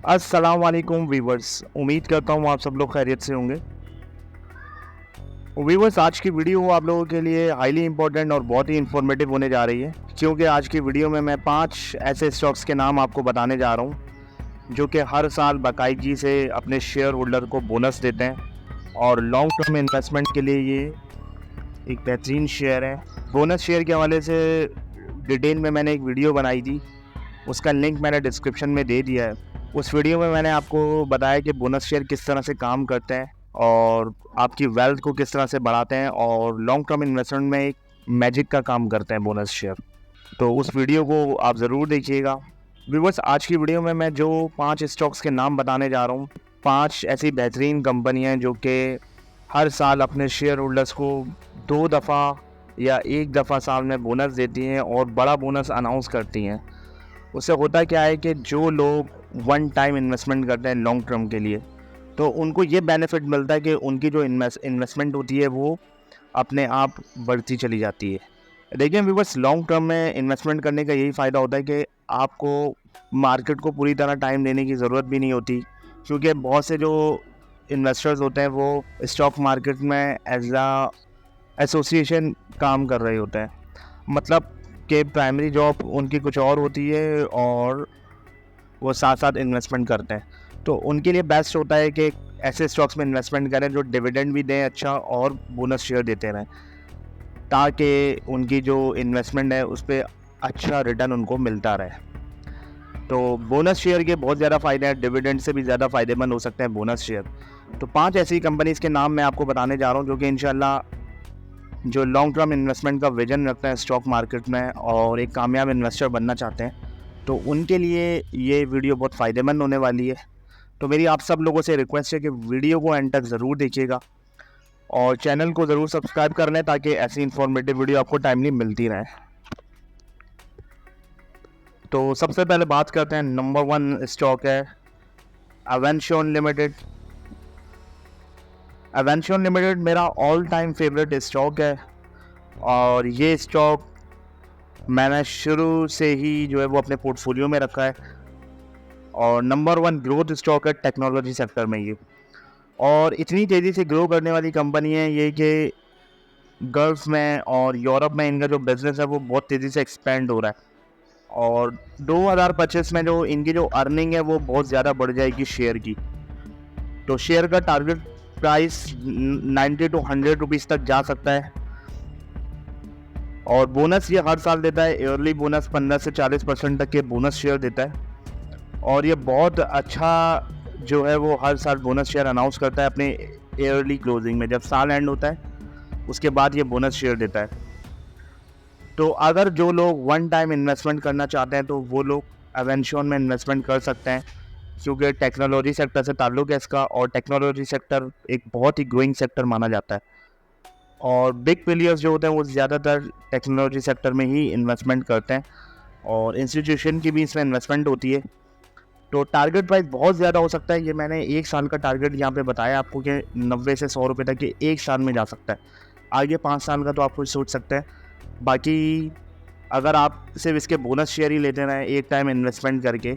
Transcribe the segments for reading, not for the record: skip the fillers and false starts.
अस्सलाम वालेकुम वीवर्स, उम्मीद करता हूँ आप सब लोग खैरियत से होंगे। वीवर्स, आज की वीडियो आप लोगों के लिए हाईली इंपॉर्टेंट और बहुत ही इंफॉर्मेटिव होने जा रही है, क्योंकि आज की वीडियो में मैं 5 ऐसे स्टॉक्स के नाम आपको बताने जा रहा हूँ जो कि हर साल बाकायदगी से अपने शेयर होल्डर को बोनस देते हैं और लॉन्ग टर्म इन्वेस्टमेंट के लिए ये एक बेहतरीन शेयर है। बोनस शेयर के हवाले से डिटेल में मैंने एक वीडियो बनाई थी, उसका लिंक मैंने डिस्क्रिप्शन में दे दिया है। उस वीडियो में मैंने आपको बताया कि बोनस शेयर किस तरह से काम करते हैं और आपकी वेल्थ को किस तरह से बढ़ाते हैं और लॉन्ग टर्म इन्वेस्टमेंट में एक मैजिक का काम करते हैं बोनस शेयर। तो उस वीडियो को आप ज़रूर देखिएगा। व्यूअर्स, आज की वीडियो में मैं जो 5 स्टॉक्स के नाम बताने जा रहा हूँ, 5 ऐसी बेहतरीन कंपनियाँ जो कि हर साल अपने शेयर होल्डर्स को 2 दफ़ा या 1 दफ़ा साल में बोनस देती हैं और बड़ा बोनस अनाउंस करती हैं। उससे होता क्या है कि जो लोग वन टाइम इन्वेस्टमेंट करते हैं लॉन्ग टर्म के लिए, तो उनको ये बेनिफिट मिलता है कि उनकी जो इन्वेस्टमेंट होती है वो अपने आप बढ़ती चली जाती है। देखिए व्यूअर्स, लॉन्ग टर्म में इन्वेस्टमेंट करने का यही फ़ायदा होता है कि आपको मार्केट को पूरी तरह टाइम देने की ज़रूरत भी नहीं होती, क्योंकि बहुत से जो इन्वेस्टर्स होते हैं वो स्टॉक मार्केट में एज आ एसोसिएशन काम कर रहे होते हैं। मतलब कि प्राइमरी जॉब उनकी कुछ और होती है और वो साथ साथ इन्वेस्टमेंट करते हैं। तो उनके लिए बेस्ट होता है कि ऐसे स्टॉक्स में इन्वेस्टमेंट करें जो डिविडेंड भी दें अच्छा और बोनस शेयर देते रहें, ताकि उनकी जो इन्वेस्टमेंट है उस पर अच्छा रिटर्न उनको मिलता रहे। तो बोनस शेयर के बहुत ज़्यादा फ़ायदे हैं, डिविडेंड से भी ज़्यादा फ़ायदेमंद हो सकते हैं बोनस शेयर। तो 5 ऐसी कंपनीज़ के नाम मैं आपको बताने जा रहा हूँ जो कि इंशाल्लाह जो लॉन्ग टर्म इन्वेस्टमेंट का विजन रखते हैं स्टॉक मार्केट में और एक कामयाब इन्वेस्टर बनना चाहते हैं, तो उनके लिए ये वीडियो बहुत फ़ायदेमंद होने वाली है। तो मेरी आप सब लोगों से रिक्वेस्ट है कि वीडियो को एंड तक ज़रूर देखिएगा और चैनल को ज़रूर सब्सक्राइब कर लें ताकि ऐसी इन्फॉर्मेटिव वीडियो आपको टाइमली मिलती रहे। तो सबसे पहले बात करते हैं, नंबर 1 स्टॉक है एवेंशन लिमिटेड। एवेंशन लिमिटेड मेरा ऑल टाइम फेवरेट स्टॉक है और ये स्टॉक मैंने शुरू से ही जो है वो अपने पोर्टफोलियो में रखा है और नंबर 1 ग्रोथ स्टॉक है टेक्नोलॉजी सेक्टर में ये। और इतनी तेज़ी से ग्रो करने वाली कंपनी है ये कि गल्फ में और यूरोप में इनका जो बिज़नेस है वो बहुत तेज़ी से एक्सपेंड हो रहा है और 2025 में जो इनकी जो अर्निंग है वो बहुत ज़्यादा बढ़ जाएगी शेयर की। तो शेयर का टारगेट प्राइस 90 to 100 रुपीज़ तक जा सकता है और बोनस ये हर साल देता है। ईयरली बोनस 15 से 40% तक के बोनस शेयर देता है और ये बहुत अच्छा जो है वो हर साल बोनस शेयर अनाउंस करता है अपने ईयरली क्लोजिंग में। जब साल एंड होता है उसके बाद ये बोनस शेयर देता है। तो अगर जो लोग वन टाइम इन्वेस्टमेंट करना चाहते हैं तो वो लोग एवेंशन में इन्वेस्टमेंट कर सकते हैं, क्योंकि टेक्नोलॉजी सेक्टर से ताल्लुक़ है इसका और टेक्नोलॉजी सेक्टर एक बहुत ही ग्रोइंग सेक्टर माना जाता है और बिग प्लेयर्स जो होते हैं वो ज़्यादातर टेक्नोलॉजी सेक्टर में ही इन्वेस्टमेंट करते हैं और इंस्टीट्यूशन की भी इसमें इन्वेस्टमेंट होती है। तो टारगेट प्राइस बहुत ज़्यादा हो सकता है, ये मैंने 1 साल का टारगेट यहाँ पे बताया आपको कि 90 से 100 रुपये तक के 1 साल में जा सकता है। आगे 5 साल का तो आप कुछ सोच सकते हैं। बाकी अगर आप सिर्फ इसके बोनस शेयर ही लेते रहें एक टाइम इन्वेस्टमेंट करके,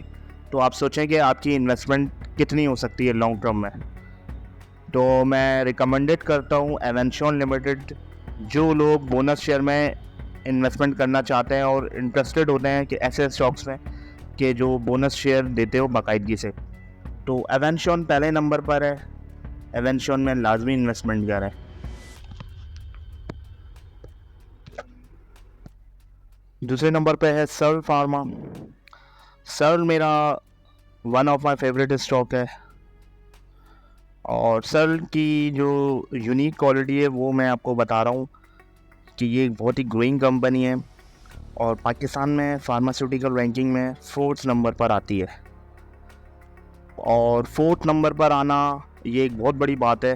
तो आप सोचें कि आपकी इन्वेस्टमेंट कितनी हो सकती है लॉन्ग टर्म में। तो मैं रिकमेंडेड करता हूँ एवेंशन लिमिटेड। जो लोग बोनस शेयर में इन्वेस्टमेंट करना चाहते हैं और इंटरेस्टेड होते हैं कि ऐसे स्टॉक्स में कि जो बोनस शेयर देते हो बाकायदगी से, तो एवेंशन पहले नंबर पर है। एवेंशन में लाजमी इन्वेस्टमेंट करें। दूसरे नंबर पे है सर्ल फार्मा। सर्ल मेरा one of my favourite stock है और सर्ल की जो यूनिक क्वालिटी है वो मैं आपको बता रहा हूँ कि ये एक बहुत ही ग्रोइंग कंपनी है और पाकिस्तान में फार्मास्यूटिकल रैंकिंग में 4th नंबर पर आती है। और 4th नंबर पर आना ये एक बहुत बड़ी बात है,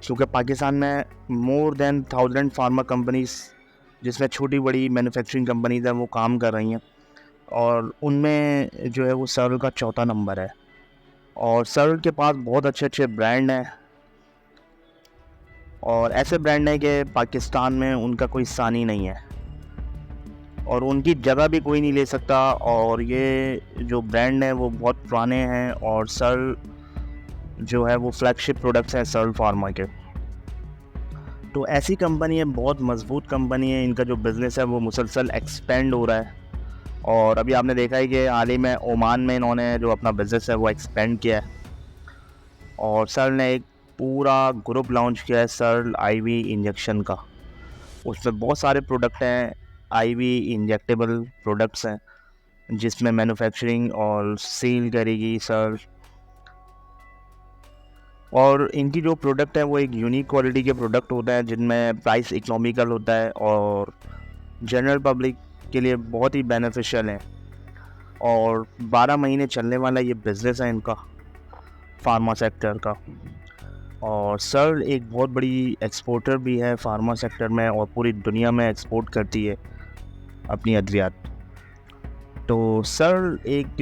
क्योंकि पाकिस्तान में मोर देन 1000 फार्मा कंपनीज़, जिसमें छोटी बड़ी मैन्युफैक्चरिंग कंपनीज़ हैं, वो काम कर रही हैं और उनमें जो है वो सर्ल का 4था नंबर है। और सर्ल के पास बहुत अच्छे अच्छे ब्रांड हैं और ऐसे ब्रांड हैं कि पाकिस्तान में उनका कोई सानी नहीं है और उनकी जगह भी कोई नहीं ले सकता। और ये जो ब्रांड है वो बहुत पुराने हैं और सर्ल जो है वो फ्लैगशिप प्रोडक्ट्स हैं सर्ल फार्मा के। तो ऐसी कंपनी है, बहुत मजबूत कंपनी है, इनका जो बिज़नेस है वो मुसलसल एक्सपेंड हो रहा है। और अभी आपने देखा है कि हाल ही में ओमान में इन्होंने जो अपना बिज़नेस है वो एक्सपेंड किया है। और सर्ल ने एक पूरा ग्रुप लॉन्च किया है सर्ल आईवी इंजेक्शन का। उसमें बहुत सारे प्रोडक्ट हैं, आईवी इंजेक्टेबल प्रोडक्ट्स हैं, जिसमें मैन्युफैक्चरिंग और सेल करेगी सर्ल। और इनकी जो प्रोडक्ट है वो एक यूनिक क्वालिटी के प्रोडक्ट होता है, जिनमें प्राइस इकोनॉमिकल होता है और जनरल पब्लिक के लिए बहुत ही बेनिफिशियल है। और 12 महीने चलने वाला ये बिज़नेस है इनका, फार्मा सेक्टर का। और सर्ल एक बहुत बड़ी एक्सपोर्टर भी है फार्मा सेक्टर में, और पूरी दुनिया में एक्सपोर्ट करती है अपनी अद्वियात। तो सर्ल एक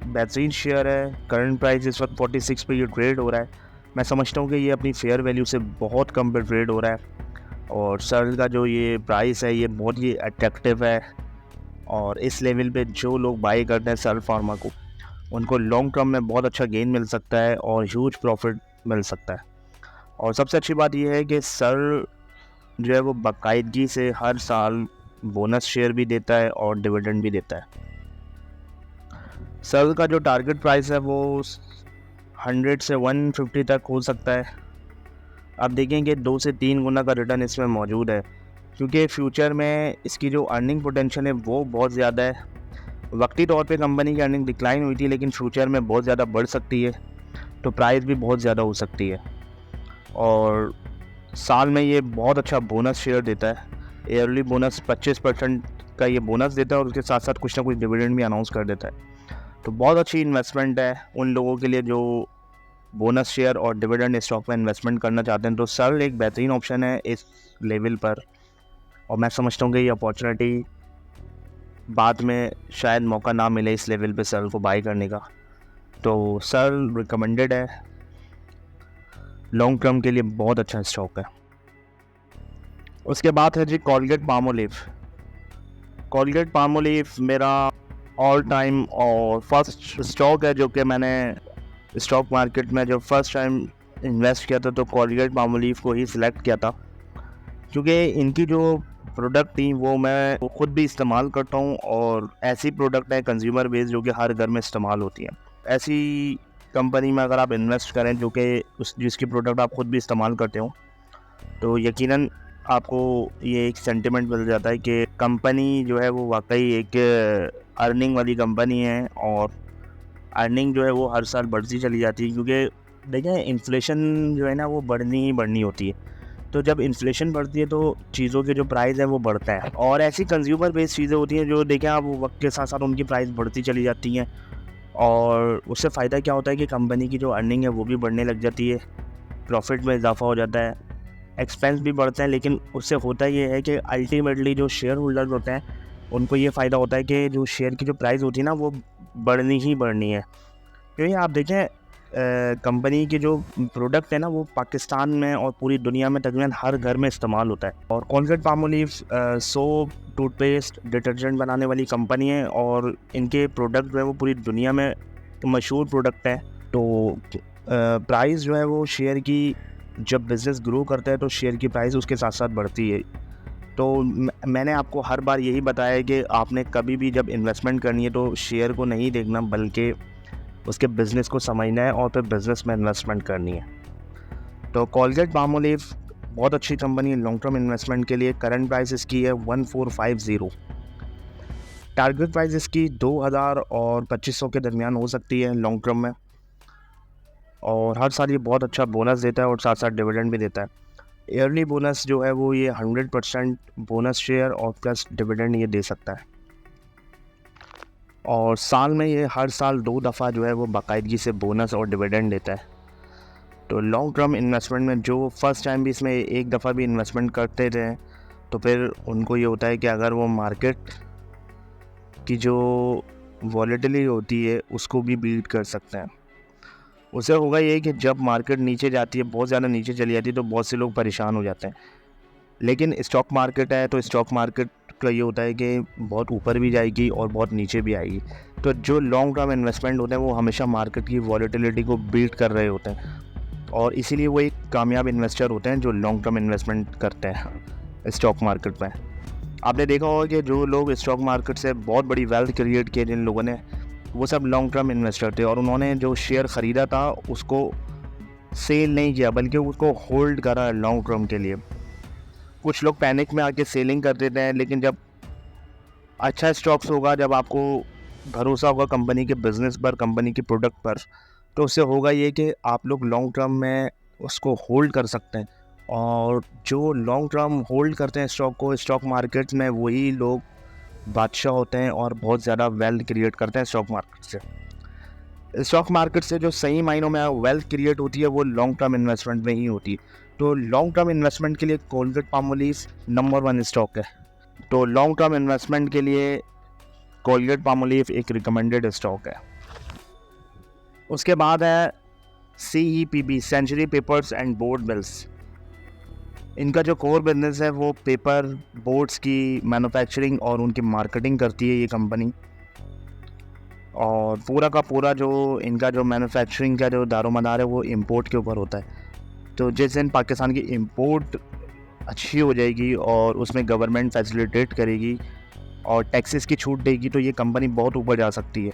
बेहतरीन शेयर है। करंट प्राइस इस वक्त 46 पे ये ट्रेड हो रहा है। मैं समझता हूँ कि ये अपनी फेयर वैल्यू से बहुत कम पे ट्रेड हो रहा है। और सर्ल का जो ये प्राइस है ये बहुत ही अट्रैक्टिव है। और इस लेवल पे जो लोग बाई करते हैं सर्ल फार्मा को, उनको लॉन्ग टर्म में बहुत अच्छा गेन मिल सकता है और ह्यूज प्रॉफिट मिल सकता है। और सबसे अच्छी बात यह है कि सर्ल जो है वो बाकायदगी से हर साल बोनस शेयर भी देता है और डिविडेंड भी देता है। सर्ल का जो टारगेट प्राइस है वो 100 से 150 तक हो सकता है। आप देखेंगे 2 से 3 गुना का रिटर्न इसमें मौजूद है, क्योंकि फ्यूचर में इसकी जो अर्निंग पोटेंशियल है वो बहुत ज़्यादा है। वक्ती तौर पे कंपनी की अर्निंग डिक्लाइन हुई थी, लेकिन फ्यूचर में बहुत ज़्यादा बढ़ सकती है, तो प्राइस भी बहुत ज़्यादा हो सकती है। और साल में ये बहुत अच्छा बोनस शेयर देता है, ईयरली बोनस 25% का ये बोनस देता है, और उसके साथ साथ कुछ ना कुछ डिविडेंड भी अनाउंस कर देता है। तो बहुत अच्छी इन्वेस्टमेंट है उन लोगों के लिए जो बोनस शेयर और डिविडेंड स्टॉक में इन्वेस्टमेंट करना चाहते हैं। तो सर्ल एक बेहतरीन ऑप्शन है इस लेवल पर, और मैं समझता हूँ कि ये अपॉर्चुनिटी बाद में शायद मौका ना मिले इस लेवल पे सर्ल को बाई करने का। तो सर्ल रिकमेंडेड है, लॉन्ग टर्म के लिए बहुत अच्छा स्टॉक है। उसके बाद है जी कोलगेट पामोलिव। कोलगेट पामोलिव मेरा ऑल टाइम और फर्स्ट स्टॉक है, जो कि मैंने स्टॉक मार्केट में जब फर्स्ट टाइम इन्वेस्ट किया था तो कोलगेट पामोलिव को ही सिलेक्ट किया था, क्योंकि इनकी जो प्रोडक्ट थी वो मैं खुद भी इस्तेमाल करता हूँ, और ऐसी प्रोडक्ट है कंज्यूमर बेस्ड जो कि हर घर में इस्तेमाल होती है। ऐसी कंपनी में अगर आप इन्वेस्ट करें जो कि जिसकी प्रोडक्ट आप खुद भी इस्तेमाल करते हो, तो यकीनन आपको ये एक सेंटिमेंट मिल जाता है कि कंपनी जो है वो वाकई एक अर्निंग वाली कंपनी है, और अर्निंग जो है वो हर साल बढ़ती चली जाती है। क्योंकि देखें, इन्फ्लेशन जो है ना वो बढ़नी ही बढ़नी होती है। तो जब इन्फ्लेशन बढ़ती है तो चीज़ों के जो प्राइस है वो बढ़ता है, और ऐसी कंज्यूमर बेस्ड चीज़ें होती हैं जो देखें आप वक्त के साथ साथ उनकी प्राइस बढ़ती चली जाती हैं, और उससे फ़ायदा क्या होता है कि कंपनी की जो अर्निंग है वो भी बढ़ने लग जाती है, प्रॉफिट में इजाफा हो जाता है, एक्सपेंस भी बढ़ते हैं। लेकिन उससे होता ये है कि अल्टीमेटली जो शेयर होल्डर होते हैं उनको ये फ़ायदा होता है कि जो शेयर की जो प्राइस होती है ना वो बढ़नी ही बढ़नी है। क्योंकि आप देखें कंपनी के जो प्रोडक्ट है ना वो पाकिस्तान में और पूरी दुनिया में तकरीबन हर घर में इस्तेमाल होता है। और Colgate Palmolive soap, toothpaste, detergent बनाने वाली कंपनी है, और इनके प्रोडक्ट जो है वो पूरी दुनिया में मशहूर प्रोडक्ट है। तो प्राइस जो है वो शेयर की जब बिज़नेस ग्रो करता है तो शेयर की प्राइस उसके साथ साथ बढ़ती है। तो मैंने आपको हर बार यही बताया है कि आपने कभी भी जब इन्वेस्टमेंट करनी है तो शेयर को नहीं देखना, बल्कि उसके बिज़नेस को समझना है और फिर बिज़नेस में इन्वेस्टमेंट करनी है। तो कोलगेट पामोलिव बहुत अच्छी कंपनी है लॉन्ग टर्म इन्वेस्टमेंट के लिए। करंट प्राइस इसकी है 1450। टारगेट प्राइस इसकी 2000 और 2500 के दरमियान हो सकती है लॉन्ग टर्म में, और हर साल ये बहुत अच्छा बोनस देता है और साथ साथ डिविडेंड भी देता है। ईयरली बोनस जो है वो ये 100% बोनस शेयर और प्लस डिविडेंड ये दे सकता है, और साल में ये हर साल 2 दफ़ा जो है वो बाकायदगी से बोनस और डिविडेंड देता है। तो लॉन्ग टर्म इन्वेस्टमेंट में जो फर्स्ट टाइम भी इसमें एक दफ़ा भी इन्वेस्टमेंट करते थे तो फिर उनको ये होता है कि अगर वो मार्केट की जो वॉलेटिलिटी होती है उसको भी बीट कर सकते हैं। उससे होगा ये कि जब मार्केट नीचे जाती है, बहुत ज़्यादा नीचे चली जाती है, तो बहुत से लोग परेशान हो जाते हैं। लेकिन स्टॉक मार्केट है तो स्टॉक मार्केट का ये होता है कि बहुत ऊपर भी जाएगी और बहुत नीचे भी आएगी। तो जो लॉन्ग टर्म इन्वेस्टमेंट होते हैं वो हमेशा मार्केट की वॉलेटिलिटी को बीट कर रहे होते हैं, और इसीलिए वो एक कामयाब इन्वेस्टर होते हैं जो लॉन्ग टर्म इन्वेस्टमेंट करते हैं स्टॉक मार्केट में। आपने देखा होगा कि जो लोग स्टॉक मार्केट से बहुत बड़ी वेल्थ क्रिएट किए जिन लोगों ने, वो सब लॉन्ग टर्म इन्वेस्टर थे, और उन्होंने जो शेयर ख़रीदा था उसको सेल नहीं किया बल्कि उसको होल्ड करा लॉन्ग टर्म के लिए। कुछ लोग पैनिक में आके सेलिंग कर देते हैं, लेकिन जब अच्छा स्टॉक्स होगा, जब आपको भरोसा होगा कंपनी के बिज़नेस पर, कंपनी के प्रोडक्ट पर, तो उससे होगा ये कि आप लोग लॉन्ग टर्म में उसको होल्ड कर सकते हैं। और जो लॉन्ग टर्म होल्ड करते हैं स्टॉक को स्टॉक मार्केट में, वही लोग बादशाह होते हैं और बहुत ज़्यादा वेल्थ क्रिएट करते हैं स्टॉक मार्केट से। स्टॉक मार्केट से जो सही मायनों में वेल्थ क्रिएट होती है वो लॉन्ग टर्म इन्वेस्टमेंट में ही होती है। तो लॉन्ग टर्म इन्वेस्टमेंट के लिए कोलगेट-पाल्मोलिव नंबर 1 स्टॉक है। तो लॉन्ग टर्म इन्वेस्टमेंट के लिए कोलगेट-पाल्मोलिव एक रिकमेंडेड स्टॉक है। उसके बाद है CEPB, century papers and board mills. इनका जो कोर बिजनेस है वो पेपर बोर्ड्स की मैन्युफैक्चरिंग और उनकी मार्केटिंग करती है ये कंपनी, और पूरा का पूरा जो इनका जो मैन्युफैक्चरिंग का जो दारोमदार है वो इंपोर्ट के ऊपर होता है। तो जिस दिन पाकिस्तान की इंपोर्ट अच्छी हो जाएगी और उसमें गवर्नमेंट फैसिलिटेट करेगी और टैक्सेस की छूट देगी, तो ये कंपनी बहुत ऊपर जा सकती है।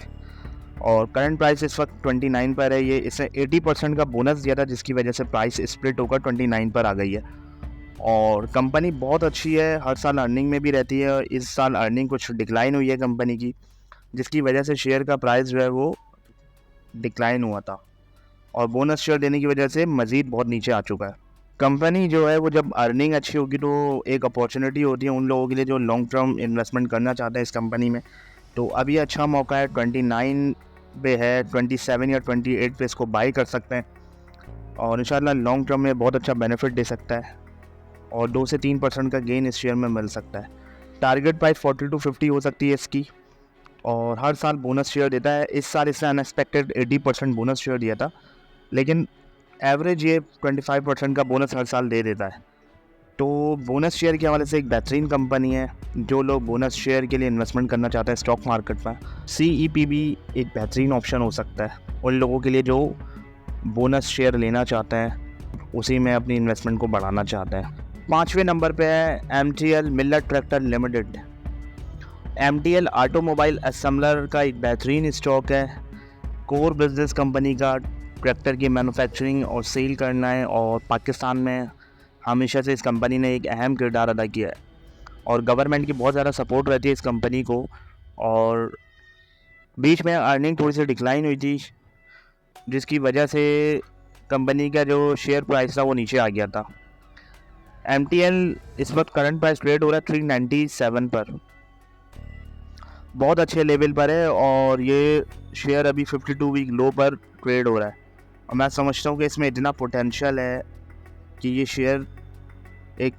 और करंट प्राइस इस वक्त 29 पर है। ये इसने 80% का बोनस दिया था, जिसकी वजह से प्राइस स्प्लिट होकर 29 पर आ गई है। और कंपनी बहुत अच्छी है, हर साल अर्निंग में भी रहती है। इस साल अर्निंग कुछ डिक्लाइन हुई है कंपनी की, जिसकी वजह से शेयर का प्राइस जो है वो डिक्लाइन हुआ था, और बोनस शेयर देने की वजह से मज़ीद बहुत नीचे आ चुका है। कंपनी जो है वो जब अर्निंग अच्छी होगी तो एक अपॉर्चुनिटी होती है उन लोगों के लिए जो लॉन्ग टर्म इन्वेस्टमेंट करना चाहते हैं इस कंपनी में। तो अभी अच्छा मौका है, 29 पे है, 27 या 28 पे इसको बाई कर सकते हैं, और इंशाल्लाह लॉन्ग टर्म में बहुत अच्छा बेनिफिट दे सकता है, और 2 से 3% का गेन इस शेयर में मिल सकता है। टारगेट प्राइस 40 to 50 हो सकती है इसकी, और हर साल बोनस शेयर देता है। इस साल इसने अनएक्सपेक्टेड 80% बोनस शेयर दिया था, लेकिन एवरेज ये 25% का बोनस हर साल दे देता है। तो बोनस शेयर के हवाले से एक बेहतरीन कंपनी है। जो लोग बोनस शेयर के लिए इन्वेस्टमेंट करना चाहते हैं स्टॉक मार्केट में, CEPB एक बेहतरीन ऑप्शन हो सकता है उन लोगों के लिए जो बोनस शेयर लेना चाहते हैं, उसी में अपनी इन्वेस्टमेंट को बढ़ाना चाहते हैं। 5वें नंबर पे है MTL Miller tractor limited. MTL automobile assembler का एक बेहतरीन स्टॉक है। कोर बिजनेस कंपनी का ट्रैक्टर की मैन्युफैक्चरिंग और सेल करना है, और पाकिस्तान में हमेशा से इस कंपनी ने एक अहम किरदार अदा किया है, और गवर्नमेंट की बहुत ज़्यादा सपोर्ट रहती है इस कंपनी को। और बीच में अर्निंग थोड़ी सी डिक्लाइन हुई थी, जिसकी वजह से कंपनी का जो शेयर प्राइस था वो नीचे आ गया था। MTL इस वक्त करंट प्राइस ट्रेड हो रहा है 397 पर, बहुत अच्छे लेवल पर है, और ये शेयर अभी 52 वीक लो पर ट्रेड हो रहा है। और मैं समझता हूँ कि इसमें इतना पोटेंशियल है कि ये शेयर एक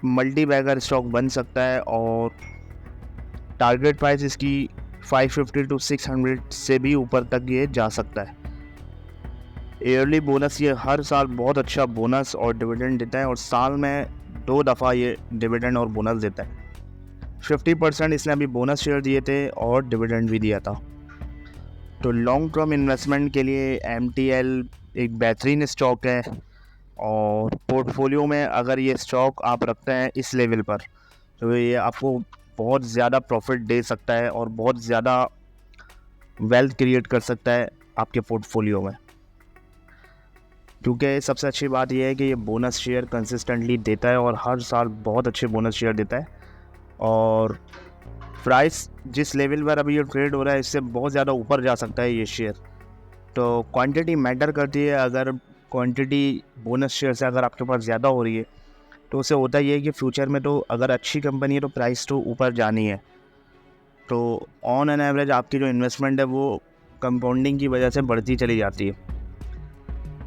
मल्टी बैगर स्टॉक बन सकता है, और टारगेट प्राइस इसकी 550 to 600 से भी ऊपर तक ये जा सकता है। ईयरली बोनस ये हर साल बहुत अच्छा बोनस और डिविडेंड देता है, और साल में 2 दफ़ा ये डिविडेंड और बोनस देता है। 50% इसने अभी बोनस शेयर दिए थे और डिविडेंड भी दिया था। तो लॉन्ग टर्म इन्वेस्टमेंट के लिए MTL एक बेहतरीन स्टॉक है, और पोर्टफोलियो में अगर ये स्टॉक आप रखते हैं इस लेवल पर, तो ये आपको बहुत ज़्यादा प्रॉफिट दे सकता है और बहुत ज़्यादा वेल्थ क्रिएट कर सकता है आपके पोर्टफोलियो में। क्योंकि सबसे अच्छी बात यह है कि ये बोनस शेयर कंसिस्टेंटली देता है, और हर साल बहुत अच्छे बोनस शेयर देता है, और प्राइस जिस लेवल पर अभी ये ट्रेड हो रहा है इससे बहुत ज़्यादा ऊपर जा सकता है ये शेयर। तो क्वांटिटी मैटर करती है। अगर क्वांटिटी बोनस शेयर से अगर आपके पास ज़्यादा हो रही है, तो उससे होता ये है कि फ्यूचर में तो अगर अच्छी कंपनी है तो प्राइस तो ऊपर जानी है। तो ऑन एन एवरेज आपकी जो इन्वेस्टमेंट है वो कंपाउंडिंग की वजह से बढ़ती चली जाती है।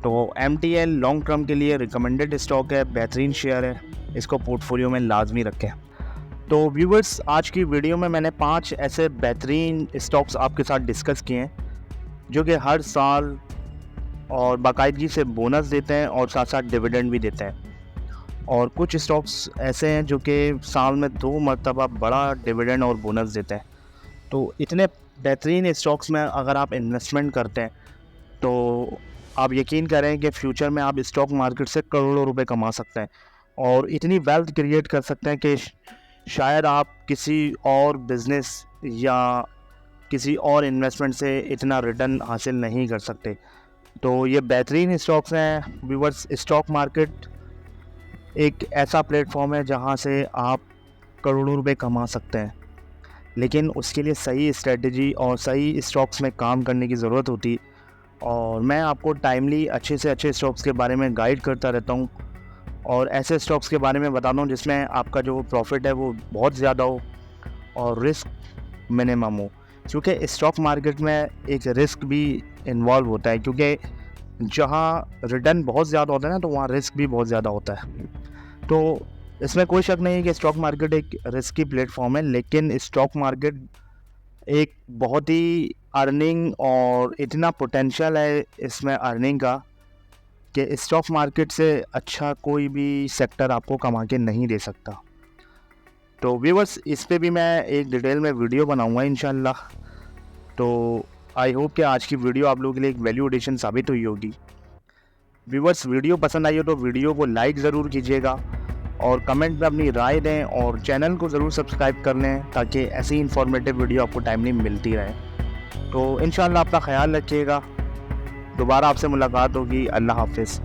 तो MTL लॉन्ग टर्म के लिए रिकमेंडेड स्टॉक है, बेहतरीन शेयर है, इसको पोर्टफोलियो में लाजमी रखें। तो व्यूवर्स, आज की वीडियो में मैंने 5 ऐसे बेहतरीन स्टॉक्स आपके साथ डिस्कस किए हैं जो कि हर साल और बाकायदगी से बोनस देते हैं और साथ साथ डिविडेंड भी देते हैं। और कुछ स्टॉक्स ऐसे हैं जो कि साल में 2 मरतबा बड़ा डिविडेंड और बोनस देते हैं। तो इतने बेहतरीन स्टॉक्स में अगर आप इन्वेस्टमेंट करते हैं तो आप यकीन करें कि फ्यूचर में आप स्टॉक मार्केट से करोड़ों रुपए कमा सकते हैं और इतनी वेल्थ क्रिएट कर सकते हैं कि शायद आप किसी और बिज़नेस या किसी और इन्वेस्टमेंट से इतना रिटर्न हासिल नहीं कर सकते। तो ये बेहतरीन स्टॉक्स हैं व्यूअर्स। स्टॉक मार्केट एक ऐसा प्लेटफॉर्म है जहां से आप करोड़ों रुपए कमा सकते हैं, लेकिन उसके लिए सही स्ट्रेटजी और सही स्टॉक्स में काम करने की ज़रूरत होती। और मैं आपको टाइमली अच्छे से अच्छे स्टॉक्स के बारे में गाइड करता रहता हूँ और ऐसे स्टॉक्स के बारे में बताता हूँ जिसमें आपका जो प्रॉफिट है वो बहुत ज़्यादा हो और रिस्क मिनिमम हो, क्योंकि स्टॉक मार्केट में एक रिस्क भी इन्वॉल्व होता है, क्योंकि जहाँ रिटर्न बहुत ज़्यादा होता है ना तो वहाँ रिस्क भी बहुत ज़्यादा होता है। तो इसमें कोई शक नहीं है कि स्टॉक मार्केट एक रिस्की प्लेटफॉर्म है, लेकिन स्टॉक मार्केट एक बहुत ही अर्निंग और इतना पोटेंशियल है इसमें अर्निंग का कि स्टॉक मार्केट से अच्छा कोई भी सेक्टर आपको कमा के नहीं दे सकता। तो व्यूअर्स, इस पे भी मैं एक डिटेल में वीडियो बनाऊंगा इंशाल्लाह। तो आई होप कि आज की वीडियो आप लोगों के लिए एक वैल्यू एडिशन साबित हुई होगी। व्यूअर्स, वीडियो पसंद आई हो तो वीडियो को लाइक ज़रूर कीजिएगा और कमेंट में अपनी राय दें और चैनल को ज़रूर सब्सक्राइब कर लें ताकि ऐसी इंफॉर्मेटिव वीडियो आपको टाइमली मिलती रहे। तो इंशाल्लाह अपना ख्याल रखिएगा। दोबारा आपसे मुलाकात होगी। अल्लाह हाफिज़।